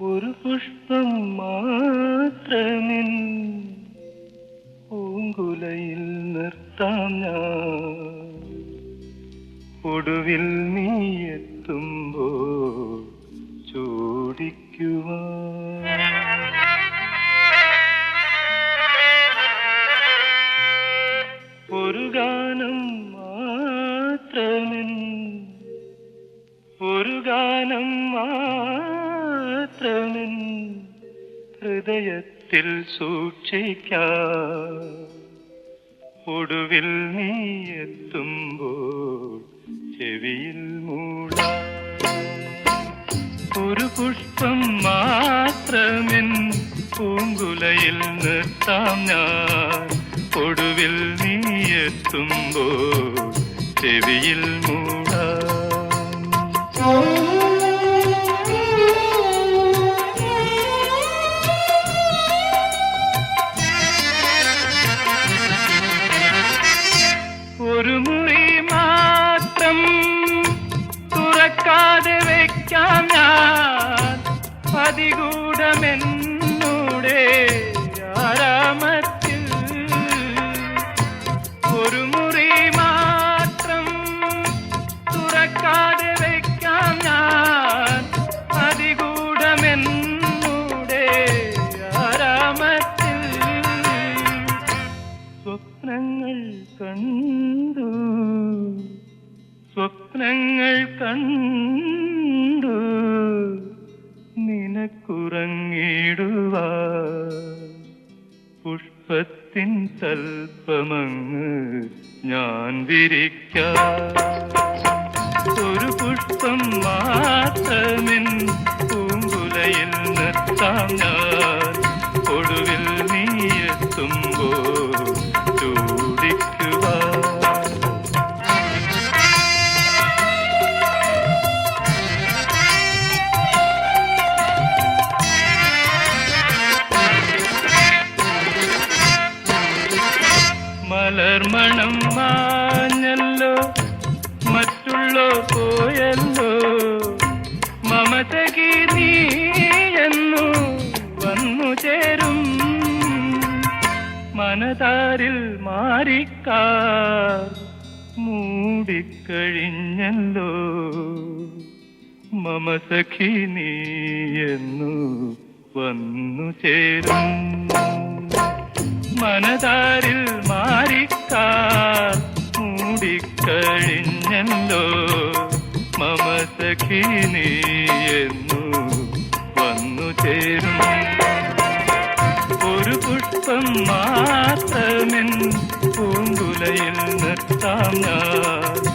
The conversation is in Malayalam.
ഒരു പുഷ്പം മാത്രമിൻ പൂങ്കുലയിൽ നിർത്താം ഞാൻ. ഒടുവിൽ നീ എത്തുമ്പോൾ ചൂടിക്കുവാൻ. ഒരു ഗാനം മാത്രമിൻ ഒരു ഗാനം മാത്രമിൻ ഹൃദയത്തിൽ സൂക്ഷിക്കാം. ഒടുവിൽ നീ എത്തുമ്പോൾ ചെവിയിൽ മൂടാം. ഒരു പുഷ്പം മാത്രമിൻ പൂങ്കുലയിൽ നിർത്താം ഞാൻ. ഒടുവിൽ നീ എത്തുമ്പോൾ ചെവിയിൽ മൂടാം. ഒരു മുറി മാത്രം തുറക്കാതെ വയ്ക്കാം ഞാൻ. പതികൂടമെന്നൂടെ ആരാമത്തിൽ. ഒരു മുറി മാത്രം തുറക്കാതെ വയ്ക്കാം ഞാൻ. പതികൂടമെന്നൂടെ ആരാമത്തിൽ. സ്വപ്നങ്ങൾ കണ്ടു സ്വപ്നങ്ങൾ കണ്ടു നിനക്കുറങ്ങിടുവാൻ. പുഷ്പത്തിൻ തൽപ്പമങ്ങ് ഞാൻ വിരിക്കാം. ഒരു പുഷ്പം മാത്രമിൻ പൂങ്കുലയിൽ നിർത്താം ഞാൻ. ഒടുവിൽ നീ എത്തുമ്പോൾ ചൂടിക്കുവാൻ. മലർമണം മാഞ്ഞല്ലോ മറ്റുള്ളോ പോയല്ലോ. മമതകി നീ എന്നു വന്നു ചേരും. മനതാരിൽ മാറിക്കാർ മൂടിക്കഴിഞ്ഞല്ലോ. മമ സഖി നീ എന്നു വന്നു ചേരും. മനതാരിൽ മാറിക്കാർ മൂടിക്കഴിഞ്ഞല്ലോ. മമ സഖി നീ എന്നു വന്നു ചേരും. ഒരു പുഷ്പം മാത്രമിൻ പൂങ്കുലയിൽ നിർത്താം ഞാൻ.